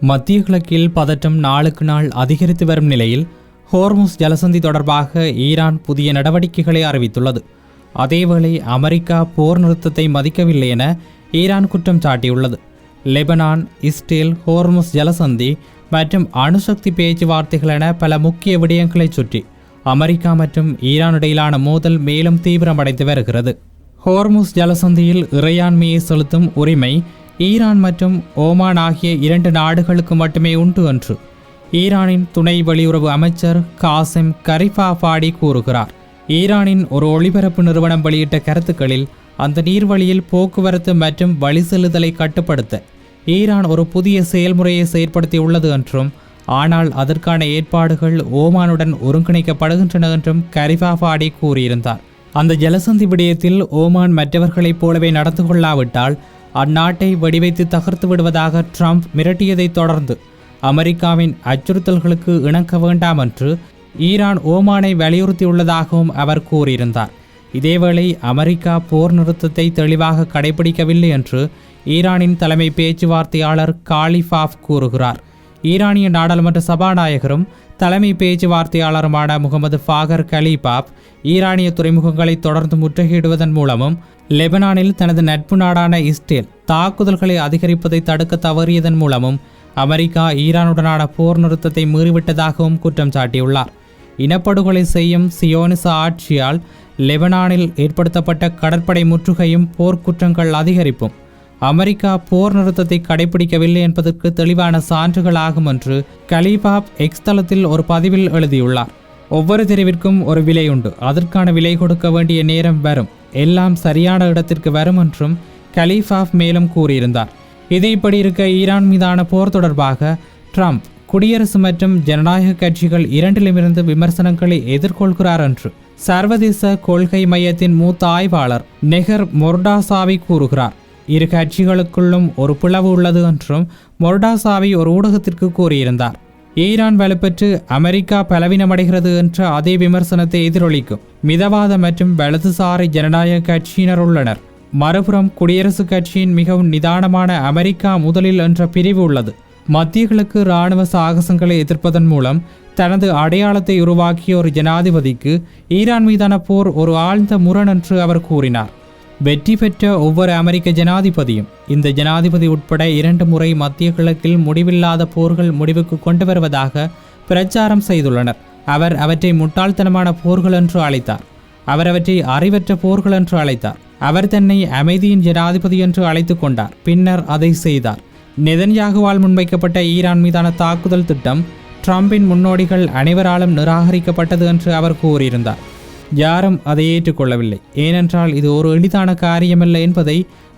மத்திய கிழக்கில் பதற்றம் நாளுக்கு நாள் அதிகரித்து வரும் நிலையில் ஹோர்முஸ் ஜலசந்தி தொடர்பாக ஈரான் புதிய நடவடிக்கைகளை அறிவித்துள்ளது. அதேவேளை அமெரிக்கா போர் நிறுத்தத்தை மதிக்கவில்லை என ஈரான் குற்றம் சாட்டியுள்ளது. லெபனான், இஸ்ரேல், ஹோர்முஸ் ஜலசந்தி மற்றும் அணுசக்தி பேச்சுவார்த்தைகள் என பல முக்கிய விடயங்களை சுற்றி அமெரிக்கா மற்றும் ஈரான் இடையிலான மோதல் மேலும் தீவிரமடைந்து வருகிறது. ஹோர்முஸ் ஜலசந்தியில் இறையாண்மையை செலுத்தும் உரிமை ஈரான் மற்றும் ஓமான் ஆகிய 2 நாடுகளுக்கு மட்டுமே உண்டு என்று ஈரானின் துணை வெளியுறவு அமைச்சர் காசிம் கரிஃபாஃபாடி கூறுகிறார். ஈரானின் ஒரு ஒளிபரப்பு நிறுவனம் வெளியிட்ட கருத்துக்களில் அந்த நீர்வழியில் போக்குவரத்து மற்றும் வழி செல்லுதலை கட்டுப்படுத்த ஈரான் ஒரு புதிய செயல்முறையை செயற்படுத்தியுள்ளது என்றும், ஆனால் அதற்கான ஏற்பாடுகள் ஓமானுடன் ஒருங்கிணைக்கப்படுகின்றன என்றும் கரிஃபாஃபாடி கூறியிருந்தார். அந்த ஜலசந்தி விடயத்தில் ஓமான் மற்றவர்களைப் போலவே நடந்து கொள்ளாவிட்டால் அந்நாட்டை வெடிவைத்து தகர்த்து விடுவதாக ட்ரம்ப் மிரட்டியதைத் தொடர்ந்து அமெரிக்காவின் அச்சுறுத்தல்களுக்கு இணங்க வேண்டாம் என்று ஈரான் ஓமானை வலியுறுத்தியுள்ளதாகவும் அவர் கூறியிருந்தார். இதேவேளை அமெரிக்கா போர் நிறுத்தத்தை தெளிவாக கடைபிடிக்கவில்லை என்று ஈரானின் தலைமை பேச்சுவார்த்தையாளர் காலிஃபாஃப் கூறுகிறார். ஈரானிய நாடாளுமன்ற சபாநாயகரும் தலைமை பேச்சுவார்த்தையாளருமான முகமது ஃபாகர் கலீபாப் ஈரானிய துறைமுகங்களை தொடர்ந்து முற்றுகையிடுவதன் மூலமும் லெபனானில் தனது நட்பு நாடான இஸ்ரேல் தாக்குதல்களை அதிகரிப்பதை தடுக்க தவறியதன் மூலமும் அமெரிக்கா ஈரானுடனான போர் நிறுத்தத்தை மீறிவிட்டதாகவும் குற்றம் சாட்டியுள்ளார். இனப்படுகொலை செய்யும் சியோனிச ஆட்சியால் லெபனானில் ஏற்படுத்தப்பட்ட கடற்படை முற்றுகையும் போர்க்குற்றங்கள் அதிகரிப்பும் அமெரிக்கா போர் நிறுத்தத்தை கடைபிடிக்கவில்லை என்பதற்கு தெளிவான சான்றுகளாகும் என்று கலீபாப் எக்ஸ் தளத்தில் ஒரு பதிவில் எழுதியுள்ளார். ஒவ்வொரு தெரிவிற்கும் ஒரு விலை உண்டு, அதற்கான விலை கொடுக்க வேண்டிய நேரம் வரும், எல்லாம் சரியான இடத்திற்கு வரும் என்றும் கலீஃபாஃப் மேலும் கூறியிருந்தார். இது இப்படி இருக்க ஈரான் மீதான போர் தொடர்பாக ட்ரம்ப் குடியரசு மற்றும் ஜனநாயக கட்சிகள் இரண்டிலுமிருந்து விமர்சனங்களை எதிர்கொள்கிறார் என்று சர்வதேச கொள்கை மையத்தின் மூத்த ஆய்வாளர் நெஹர் மொர்டாசாவி கூறுகிறார். இரு கட்சிகளுக்குள்ளும் ஒரு பிளவு உள்ளது என்றும் மொர்டாசாவி ஒரு ஊடகத்திற்கு கூறியிருந்தார். ஈரான் வலுப்பெற்று அமெரிக்கா பலவீனமடைகிறது என்ற அதே விமர்சனத்தை எதிரொலிக்கும் மிதவாத மற்றும் வலதுசாரி ஜனநாயக கட்சியினர் உள்ளனர். மறுபுறம் குடியரசுக் கட்சியின் மிகவும் நிதானமான அமெரிக்கா முதலில் என்ற பிரிவு உள்ளது. மத்திய கிழக்கு இராணுவ சாகசங்களை எதிர்ப்பதன் மூலம் தனது அடையாளத்தை உருவாக்கிய ஒரு ஜனாதிபதிக்கு ஈரான் மீதான போர் ஒரு ஆழ்ந்த முரண் என்று அவர் கூறினார். வெற்றி பெற்ற ஒவ்வொரு அமெரிக்க ஜனாதிபதியும் இந்த ஜனாதிபதி உட்பட 2 முறை மத்திய கிழக்கில் முடிவில்லாத போர்கள் முடிவுக்கு கொண்டு வருவதாக பிரச்சாரம் செய்துள்ளனர். அவர் அவற்றை முட்டாள்தனமான போர்கள் என்று அழைத்தார். அவர் அவற்றை அறிவற்ற போர்கள் என்று அழைத்தார். அவர் தன்னை அமைதியின் ஜனாதிபதி என்று அழைத்து கொண்டார். பின்னர் அதை செய்தார். நெதன்யாகுவால் முன்வைக்கப்பட்ட ஈரான் மீதான தாக்குதல் திட்டம் ட்ரம்பின் முன்னோடிகள் அனைவராலும் நிராகரிக்கப்பட்டது என்று அவர் கூறியிருந்தார். யாரும் அதை ஏற்றுக்கொள்ளவில்லை, ஏனென்றால் இது ஒரு எளிதான காரியமல்ல என்பதை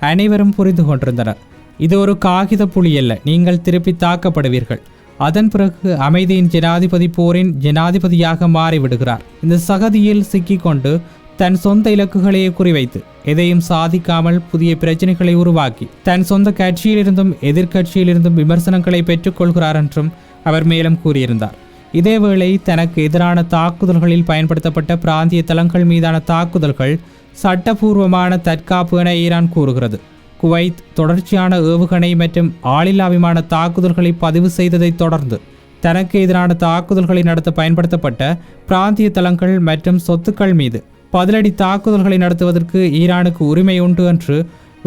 அனைவரும் புரிந்து கொண்டிருந்தனர். இது ஒரு காகித புலியல்ல, நீங்கள் திருப்பி தாக்கப்படுவீர்கள். அதன் பிறகு அமைதியின் ஜனாதிபதி போரின் ஜனாதிபதியாக மாறிவிடுகிறார். இந்த சகதியில் சிக்கிக்கொண்டு தன் சொந்த இலக்குகளையே குறிவைத்து எதையும் சாதிக்காமல் புதிய பிரச்சனைகளை உருவாக்கி தன் சொந்த கட்சியிலிருந்தும் எதிர்கட்சியிலிருந்தும் விமர்சனங்களை பெற்றுக்கொள்கிறார் என்றும் அவர் மேலும் கூறியிருந்தார். இதேவேளை தனக்கு எதிரான தாக்குதல்களில் பயன்படுத்தப்பட்ட பிராந்திய தளங்கள் மீதான தாக்குதல்கள் சட்டபூர்வமான தற்காப்பு என ஈரான் கூறுகிறது. குவைத் தொடர்ச்சியான ஏவுகணை மற்றும் ஆளில்லா விமான தாக்குதல்களை பதிவு செய்ததைத் தொடர்ந்து தனக்கு எதிரான தாக்குதல்களை நடத்த பயன்படுத்தப்பட்ட பிராந்திய தளங்கள் மற்றும் சொத்துக்கள் மீது பதிலடி தாக்குதல்களை நடத்துவதற்கு ஈரானுக்கு உரிமை உண்டு என்று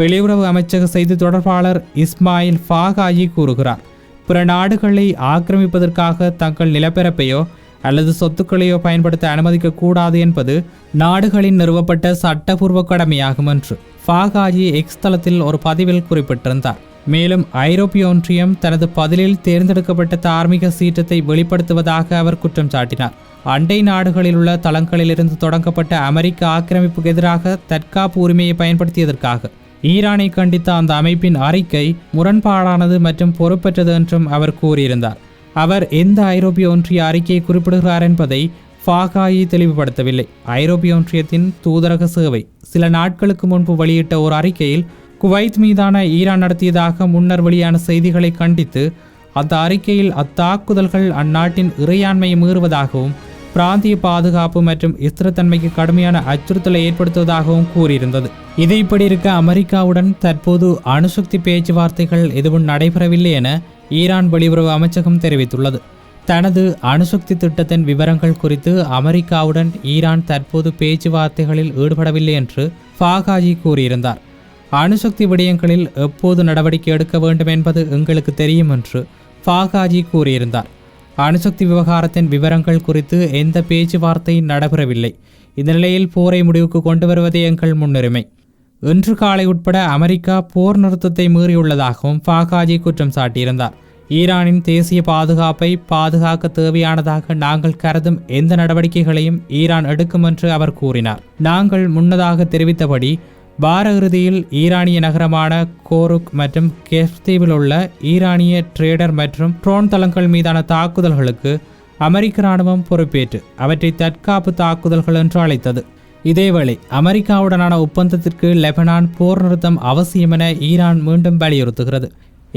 வெளியுறவு அமைச்சக செய்தி தொடர்பாளர் இஸ்மாயில் ஃபாகாயி கூறுகிறார். பிற நாடுகளை ஆக்கிரமிப்பதற்காக தங்கள் நிலப்பரப்பையோ அல்லது சொத்துக்களையோ பயன்படுத்த அனுமதிக்க கூடாது என்பது நாடுகளின் நிறுவப்பட்ட சட்டபூர்வ கடமையாகும் என்று ஃபாகாயி எக்ஸ் தளத்தில் ஒரு பதிவில் குறிப்பிட்டிருந்தார். மேலும் ஐரோப்பிய ஒன்றியம் தனது பதிலில் தேர்ந்தெடுக்கப்பட்ட தார்மீக சீற்றத்தை வெளிப்படுத்துவதாக அவர் குற்றம் சாட்டினார். அண்டை நாடுகளில் உள்ள தளங்களிலிருந்து தொடங்கப்பட்ட அமெரிக்க ஆக்கிரமிப்புக்கு எதிராக தற்காப்பு உரிமையை பயன்படுத்தியதற்காக ஈரானை கண்டித்த அந்த அமைப்பின் அறிக்கை முரண்பாடானது மற்றும் பொறுப்பற்றது என்றும் அவர் கூறியிருந்தார். அவர் எந்த ஐரோப்பிய ஒன்றிய அறிக்கையை குறிப்பிடுகிறார் என்பதை ஃபாகாயி தெளிவுபடுத்தவில்லை. ஐரோப்பிய ஒன்றியத்தின் தூதரக சேவை சில நாட்களுக்கு முன்பு வெளியிட்ட ஒரு அறிக்கையில் குவைத் மீதான ஈரான் நடத்தியதாக முன்னர் வெளியான செய்திகளை கண்டித்து அந்த அறிக்கையில் அத்தாக்குதல்கள் அந்நாட்டின் இறையாண்மையை மீறுவதாகவும் பிராந்திய பாதுகாப்பு மற்றும் ஸ்திரத்தன்மைக்கு கடுமையான அச்சுறுத்தலை ஏற்படுத்துவதாகவும் கூறியிருந்தது. இது இப்படி இருக்க அமெரிக்காவுடன் தற்போது அணுசக்தி பேச்சுவார்த்தைகள் எதுவும் நடைபெறவில்லை என ஈரான் வெளியுறவு அமைச்சகம் தெரிவித்துள்ளது. தனது அணுசக்தி திட்டத்தின் விவரங்கள் குறித்து அமெரிக்காவுடன் ஈரான் தற்போது பேச்சுவார்த்தைகளில் ஈடுபடவில்லை என்று ஃபாகாஜி கூறியிருந்தார். அணுசக்தி விடயங்களில் எப்போது நடவடிக்கை எடுக்க வேண்டும் என்பது எங்களுக்கு தெரியும் என்று ஃபாகாஜி கூறியிருந்தார். அணுசக்தி விவகாரத்தின் விவரங்கள் குறித்து எந்த பேச்சுவார்த்தை நடைபெறவில்லை. இந்த நிலையில் போரை முடிவுக்கு கொண்டு வருவதே எங்கள் முன்னுரிமை. இன்று காலை உட்பட அமெரிக்கா போர் நிறுத்தத்தை மீறியுள்ளதாகவும் ஃபாகாஜி குற்றம் சாட்டியிருந்தார். ஈரானின் தேசிய பாதுகாப்பை பாதுகாக்க தேவையானதாக நாங்கள் கருதும் எந்த நடவடிக்கைகளையும் ஈரான் எடுக்கும் என்று அவர் கூறினார். நாங்கள் முன்னதாக தெரிவித்தபடி வார இறுதியில் ஈரானிய நகரமான கோருக் மற்றும் கெஃப்தீவில் உள்ள ஈரானிய ட்ரேடர் மற்றும் ட்ரோன் தளங்கள் மீதான தாக்குதல்களுக்கு அமெரிக்க இராணுவம் பொறுப்பேற்று அவற்றை தற்காப்பு தாக்குதல்கள் என்று அழைத்தது. இதேவேளை அமெரிக்காவுடனான ஒப்பந்தத்திற்கு லெபனான் போர் நிறுத்தம் அவசியம் என ஈரான் மீண்டும் வலியுறுத்துகிறது.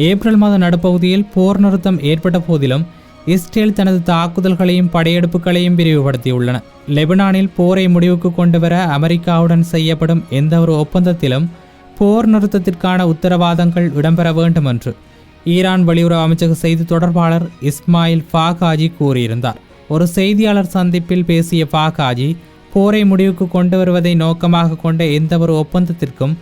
ஏப்ரல் மாத நடுப்பகுதியில் போர் நிறுத்தம் ஏற்பட்ட போதிலும் இஸ்ரேல் தனது தாக்குதல்களையும் படையெடுப்புகளையும் விரிவுபடுத்தியுள்ளன. லெபனானில் போரை முடிவுக்கு கொண்டு வர அமெரிக்காவுடன் செய்யப்படும் எந்த ஒரு ஒப்பந்தத்திலும் போர் நிறுத்தத்திற்கான உத்தரவாதங்கள் இடம்பெற வேண்டும் என்று ஈரான் வெளியுறவு அமைச்சக செய்தி தொடர்பாளர் இஸ்மாயில் ஃபாகாஜி கூறியிருந்தார். ஒரு செய்தியாளர் சந்திப்பில் பேசிய ஃபாகாஜி, போரை முடிவுக்கு கொண்டு வருவதை நோக்கமாக கொண்ட எந்த ஒரு ஒப்பந்தத்திற்கும்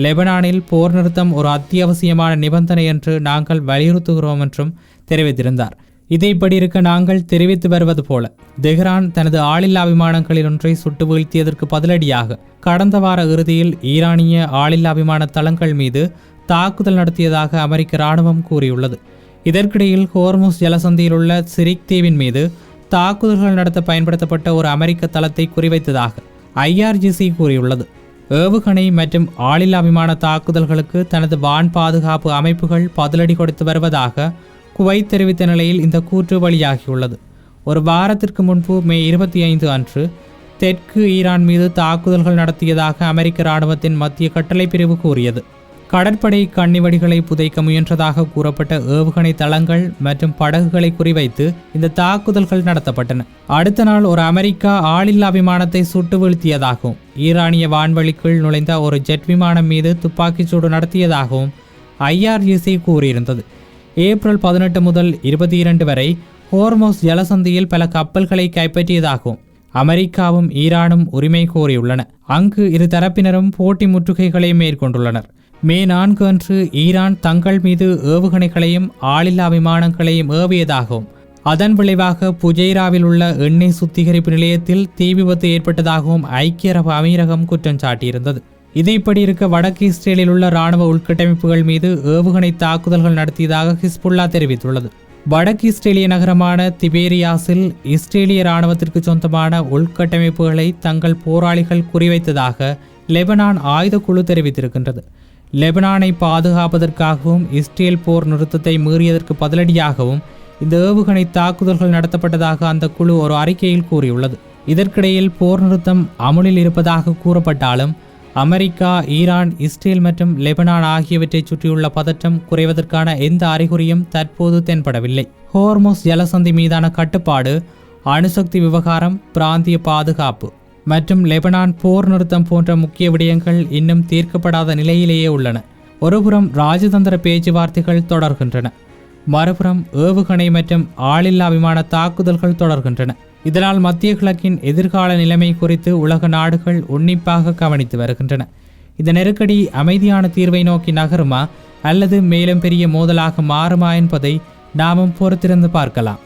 லெபனானில் போர் நிறுத்தம் ஒரு அத்தியாவசியமான நிபந்தனை என்று நாங்கள் வலியுறுத்துகிறோம் என்றும் தெரிவித்திருந்தார். இதைப்படி இருக்க நாங்கள் தெரிவித்து வருவது போல தெஹ்ரான் தனது ஆளில்லா விமானங்களில் ஒன்றை சுட்டு வீழ்த்தியதற்கு பதிலடியாக கடந்த வார இறுதியில் ஈரானிய ஆளில்லா விமான தளங்கள் மீது தாக்குதல் நடத்தியதாக அமெரிக்க இராணுவம் கூறியுள்ளது. இதற்கிடையில் ஹோர்முஸ் ஜலசந்தியில் உள்ள சிரிக் தீவின் மீது தாக்குதல்கள் நடத்த பயன்படுத்தப்பட்ட ஒரு அமெரிக்க தளத்தை குறிவைத்ததாக IRGC கூறியுள்ளது. ஏவுகணை மற்றும் ஆளில்லா விமான தாக்குதல்களுக்கு தனது வான் பாதுகாப்பு அமைப்புகள் பதிலடி கொடுத்து வருவதாக குவைத் தெரிவித்த நிலையில் இந்த கூற்று வெளியாகியுள்ளது. ஒரு வாரத்திற்கு முன்பு மே 25 அன்று தெற்கு ஈரான் மீது தாக்குதல்கள் நடத்தியதாக அமெரிக்க இராணுவத்தின் மத்திய கட்டளை பிரிவு கூறியது. கடற்படை கண்ணிவடிகளை புதைக்க முயன்றதாக கூறப்பட்ட ஏவுகணை தளங்கள் மற்றும் படகுகளை குறிவைத்து இந்த தாக்குதல்கள் நடத்தப்பட்டன. அடுத்த நாள் ஒரு அமெரிக்கா ஆளில்லா விமானத்தை சுட்டு வீழ்த்தியதாகவும் ஈரானிய வான்வெளிக்குள் நுழைந்த ஒரு ஜெட் விமானம் மீது துப்பாக்கிச்சூடு நடத்தியதாகவும் IRGC கூறியிருந்தது. ஏப்ரல் 18 முதல் 22 வரை ஹோர்முஸ் ஜலசந்தியில் பல கப்பல்களை கைப்பற்றியதாகவும் அமெரிக்காவும் ஈரானும் உரிமை கோரியுள்ளன. அங்கு இரு தரப்பினரும் போட்டி முற்றுகைகளை மேற்கொண்டுள்ளனர். மே 4 அன்று ஈரான் தங்கள் மீது ஏவுகணைகளையும் ஆளில்லா விமானங்களையும் ஏவியதாகவும் அதன் விளைவாக புஜைராவில் உள்ள எண்ணெய் சுத்திகரிப்பு நிலையத்தில் தீ விபத்து ஏற்பட்டதாகவும் ஐக்கிய அரபு அமீரகம் குற்றம் சாட்டியிருந்தது. இதைப்படி இருக்க வடக்கு இஸ்ரேலில் உள்ள இராணுவ உள்கட்டமைப்புகள் மீது ஏவுகணை தாக்குதல்கள் நடத்தியதாக ஹிஸ்புல்லா தெரிவித்துள்ளது. வடக்கு இஸ்ரேலிய நகரமான திபேரியாஸில் இஸ்ரேலிய இராணுவத்திற்கு சொந்தமான உள்கட்டமைப்புகளை தங்கள் போராளிகள் குறிவைத்ததாக லெபனான் ஆயுத குழு தெரிவித்திருக்கின்றது. லெபனானை பாதுகாப்பதற்காகவும் இஸ்ரேல் போர் நிறுத்தத்தை மீறியதற்கு பதிலடியாகவும் இந்த ஏவுகணை தாக்குதல்கள் நடத்தப்பட்டதாக அந்த குழு ஒரு அறிக்கையில் கூறியுள்ளது. இதற்கிடையில் போர் நிறுத்தம் அமுலில் இருப்பதாக கூறப்பட்டாலும் அமெரிக்கா, ஈரான், இஸ்ரேல் மற்றும் லெபனான் ஆகியவற்றை சுற்றியுள்ள பதற்றம் குறைவதற்கான எந்த அறிகுறியும் தற்போது தென்படவில்லை. ஹோர்முஸ் ஜலசந்தி மீதான கட்டுப்பாடு, அணுசக்தி விவகாரம், பிராந்திய பாதுகாப்பு மற்றும் லெபனான் போர் நிறுத்தம் போன்ற முக்கிய விடயங்கள் இன்னும் தீர்க்கப்படாத நிலையிலேயே உள்ளன. ஒருபுறம் ராஜதந்திர பேச்சுவார்த்தைகள் தொடர்கின்றன, மறுபுறம் ஏவுகணை மற்றும் ஆளில்லா விமான தாக்குதல்கள் தொடர்கின்றன. இதனால் மத்திய கிழக்கின் எதிர்கால நிலைமை குறித்து உலக நாடுகள் உன்னிப்பாக கவனித்து வருகின்றன. இந்த நெருக்கடி அமைதியான தீர்வை நோக்கி நகருமா அல்லது மேலும் பெரிய மோதலாக மாறுமா என்பதை நாமும் பொறுத்திருந்து பார்க்கலாம்.